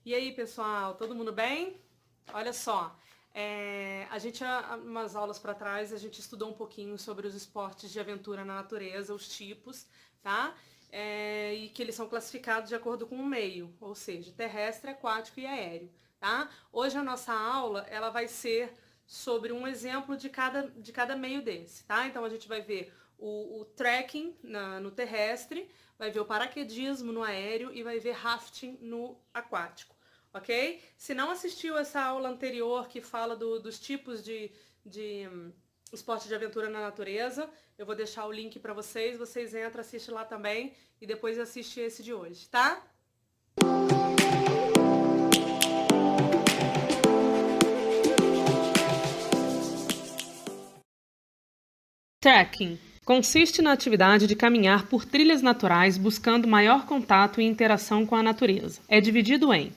E aí, pessoal, todo mundo bem? Olha só, umas aulas para trás, a gente estudou um pouquinho sobre os esportes de aventura na natureza, os tipos, tá? E que eles são classificados de acordo com o meio, ou seja, terrestre, aquático e aéreo, tá? Hoje a nossa aula, ela vai ser sobre um exemplo de cada meio desse, tá? Então a gente vai ver o trekking no terrestre, vai ver o paraquedismo no aéreo e vai ver rafting no aquático, ok? Se não assistiu essa aula anterior que fala dos tipos de esporte de aventura na natureza, eu vou deixar o link para vocês entram, assistem lá também e depois assiste esse de hoje, tá? Trekking consiste na atividade de caminhar por trilhas naturais buscando maior contato e interação com a natureza. É dividido em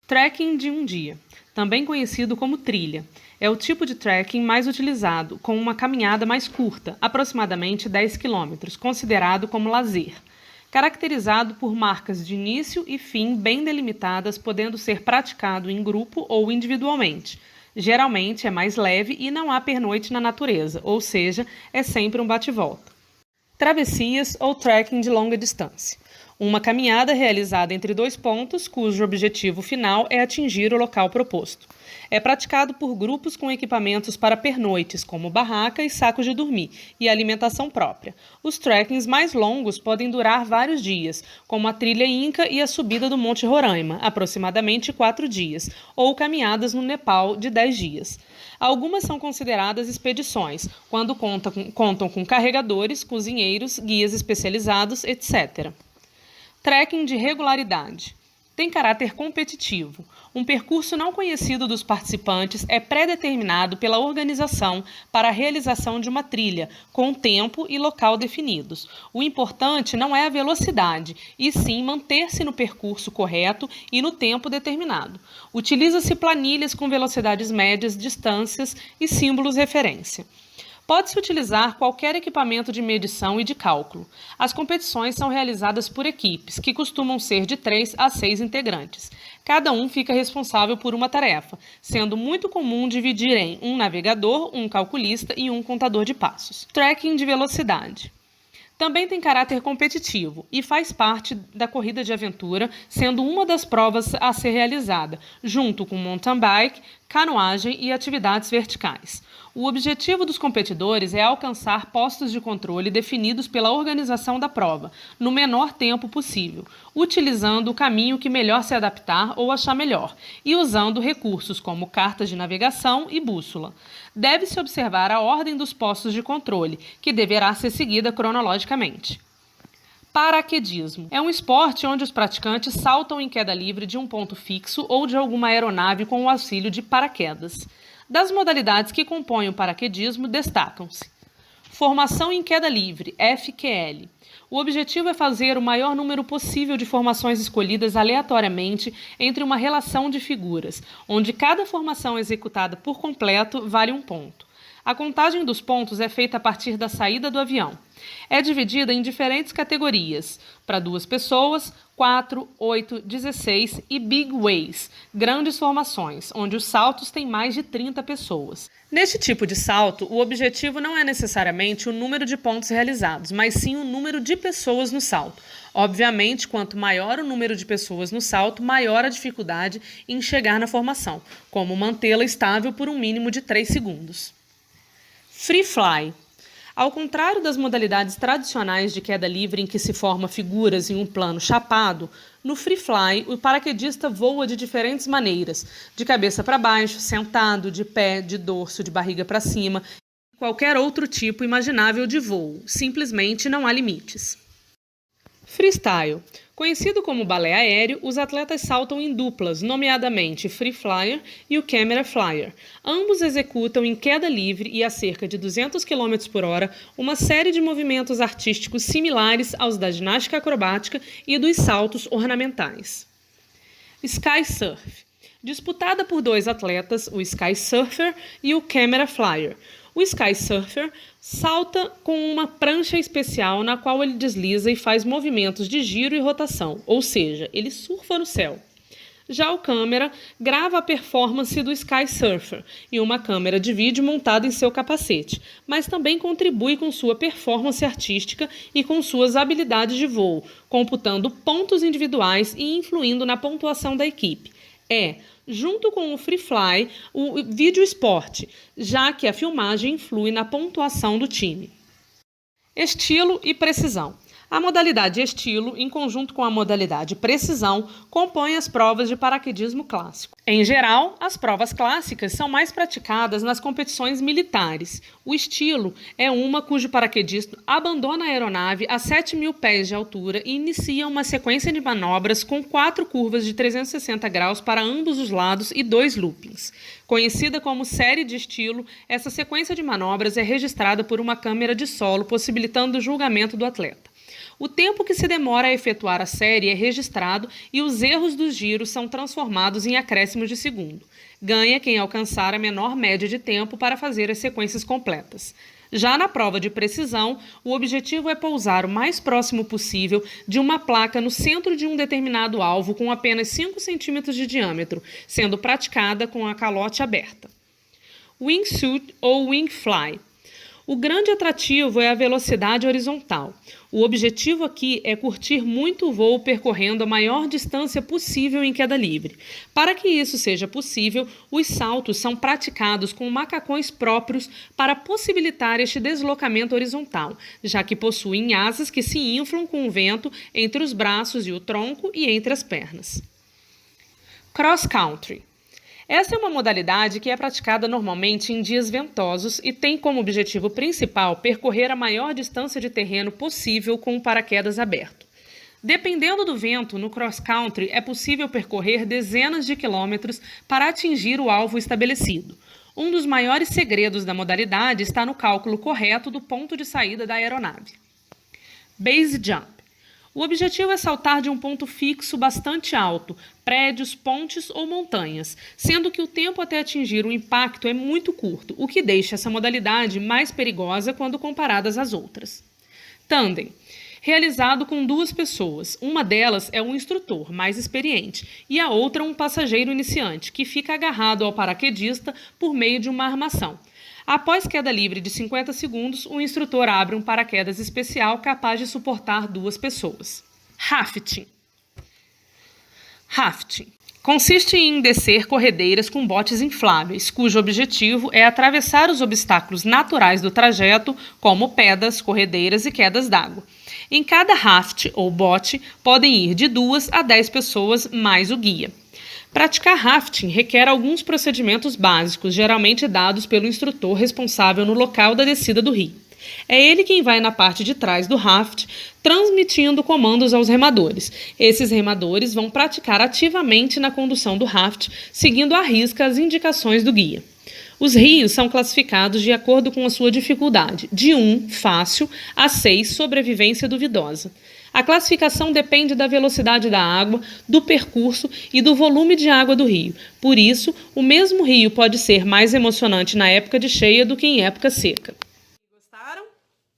trekking de um dia, também conhecido como trilha. É o tipo de trekking mais utilizado, com uma caminhada mais curta, aproximadamente 10 km, considerado como lazer. Caracterizado por marcas de início e fim bem delimitadas, podendo ser praticado em grupo ou individualmente. Geralmente é mais leve e não há pernoite na natureza, ou seja, é sempre um bate-volta. Travessias ou trekking de longa distância. Uma caminhada realizada entre dois pontos, cujo objetivo final é atingir o local proposto. É praticado por grupos com equipamentos para pernoites, como barraca e sacos de dormir, e alimentação própria. Os trekkings mais longos podem durar vários dias, como a trilha Inca e a subida do Monte Roraima, aproximadamente 4 dias, ou caminhadas no Nepal de 10 dias. Algumas são consideradas expedições, quando contam com carregadores, cozinheiros, guias especializados, etc. Trekking de regularidade. Tem caráter competitivo. Um percurso não conhecido dos participantes é pré-determinado pela organização para a realização de uma trilha, com tempo e local definidos. O importante não é a velocidade, e sim manter-se no percurso correto e no tempo determinado. Utiliza-se planilhas com velocidades médias, distâncias e símbolos referência. Pode-se utilizar qualquer equipamento de medição e de cálculo. As competições são realizadas por equipes, que costumam ser de 3 a 6 integrantes. Cada um fica responsável por uma tarefa, sendo muito comum dividir em um navegador, um calculista e um contador de passos. Trekking de velocidade. Também tem caráter competitivo e faz parte da corrida de aventura, sendo uma das provas a ser realizada, junto com mountain bike, canoagem e atividades verticais. O objetivo dos competidores é alcançar postos de controle definidos pela organização da prova, no menor tempo possível, utilizando o caminho que melhor se adaptar ou achar melhor, e usando recursos como cartas de navegação e bússola. Deve-se observar a ordem dos postos de controle, que deverá ser seguida cronologicamente. Paraquedismo. É um esporte onde os praticantes saltam em queda livre de um ponto fixo ou de alguma aeronave com o auxílio de paraquedas. Das modalidades que compõem o paraquedismo, destacam-se: formação em queda livre, FQL. O objetivo é fazer o maior número possível de formações escolhidas aleatoriamente entre uma relação de figuras, onde cada formação executada por completo vale um ponto. A contagem dos pontos é feita a partir da saída do avião. É dividida em diferentes categorias, para 2 pessoas, 4, 8, 16 e Big Ways, grandes formações, onde os saltos têm mais de 30 pessoas. Neste tipo de salto, o objetivo não é necessariamente o número de pontos realizados, mas sim o número de pessoas no salto. Obviamente, quanto maior o número de pessoas no salto, maior a dificuldade em chegar na formação, como mantê-la estável por um mínimo de 3 segundos. Free fly. Ao contrário das modalidades tradicionais de queda livre em que se forma figuras em um plano chapado, no free fly o paraquedista voa de diferentes maneiras, de cabeça para baixo, sentado, de pé, de dorso, de barriga para cima, e qualquer outro tipo imaginável de voo. Simplesmente não há limites. Freestyle. Conhecido como balé aéreo, os atletas saltam em duplas, nomeadamente Free Flyer e o Camera Flyer. Ambos executam em queda livre e a cerca de 200 km por hora uma série de movimentos artísticos similares aos da ginástica acrobática e dos saltos ornamentais. Sky Surf. Disputada por 2 atletas, o Sky Surfer e o Camera Flyer. O Sky Surfer salta com uma prancha especial na qual ele desliza e faz movimentos de giro e rotação, ou seja, ele surfa no céu. Já o câmera grava a performance do Sky Surfer em uma câmera de vídeo montada em seu capacete, mas também contribui com sua performance artística e com suas habilidades de voo, computando pontos individuais e influindo na pontuação da equipe. Junto com o Free Fly, o vídeo esporte, já que a filmagem influi na pontuação do time. Estilo e precisão. A modalidade estilo, em conjunto com a modalidade precisão, compõe as provas de paraquedismo clássico. Em geral, as provas clássicas são mais praticadas nas competições militares. O estilo é uma cujo paraquedista abandona a aeronave a 7.000 pés de altura e inicia uma sequência de manobras com 4 curvas de 360 graus para ambos os lados e 2 loopings. Conhecida como série de estilo, essa sequência de manobras é registrada por uma câmera de solo, possibilitando o julgamento do atleta. O tempo que se demora a efetuar a série é registrado e os erros dos giros são transformados em acréscimos de segundo. Ganha quem alcançar a menor média de tempo para fazer as sequências completas. Já na prova de precisão, o objetivo é pousar o mais próximo possível de uma placa no centro de um determinado alvo com apenas 5 centímetros de diâmetro, sendo praticada com a calote aberta. Wingsuit ou Wingfly. O grande atrativo é a velocidade horizontal. O objetivo aqui é curtir muito o voo percorrendo a maior distância possível em queda livre. Para que isso seja possível, os saltos são praticados com macacões próprios para possibilitar este deslocamento horizontal, já que possuem asas que se inflam com o vento entre os braços e o tronco e entre as pernas. Cross Country. Essa é uma modalidade que é praticada normalmente em dias ventosos e tem como objetivo principal percorrer a maior distância de terreno possível com o paraquedas aberto. Dependendo do vento, no cross-country é possível percorrer dezenas de quilômetros para atingir o alvo estabelecido. Um dos maiores segredos da modalidade está no cálculo correto do ponto de saída da aeronave. Base Jump. O objetivo é saltar de um ponto fixo bastante alto, prédios, pontes ou montanhas, sendo que o tempo até atingir o impacto é muito curto, o que deixa essa modalidade mais perigosa quando comparadas às outras. Tandem. Realizado com 2 pessoas. Uma delas é um instrutor mais experiente e a outra um passageiro iniciante, que fica agarrado ao paraquedista por meio de uma armação. Após queda livre de 50 segundos, o instrutor abre um paraquedas especial capaz de suportar 2 pessoas. Rafting. Rafting consiste em descer corredeiras com botes infláveis, cujo objetivo é atravessar os obstáculos naturais do trajeto, como pedras, corredeiras e quedas d'água. Em cada raft ou bote podem ir de 2 a 10 pessoas mais o guia. Praticar rafting requer alguns procedimentos básicos, geralmente dados pelo instrutor responsável no local da descida do rio. É ele quem vai na parte de trás do raft, transmitindo comandos aos remadores. Esses remadores vão praticar ativamente na condução do raft, seguindo à risca as indicações do guia. Os rios são classificados de acordo com a sua dificuldade, de 1, fácil, a 6, sobrevivência duvidosa. A classificação depende da velocidade da água, do percurso e do volume de água do rio. Por isso, o mesmo rio pode ser mais emocionante na época de cheia do que em época seca. Gostaram?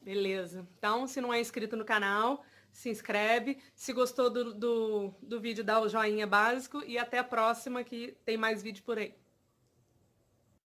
Beleza. Então, se não é inscrito no canal, se inscreve. Se gostou do vídeo, dá o joinha básico e até a próxima que tem mais vídeo por aí.